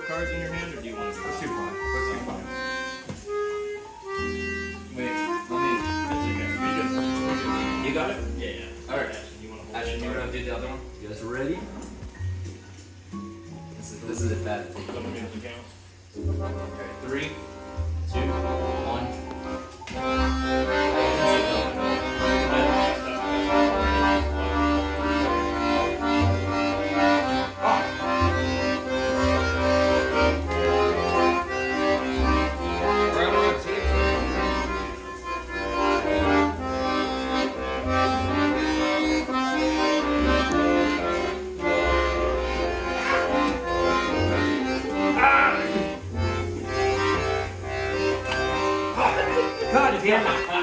cards in your hand, or do you want to? Let's do 5. Let's do 5. Wait, let me. That's okay. We good. You got it? Yeah. All right. Ashton, you want to hold Ashton, the you card? want to do the other one? You guys ready? This is a bad thing. Someone get the count. Okay, 3, 2, 1. God damn it!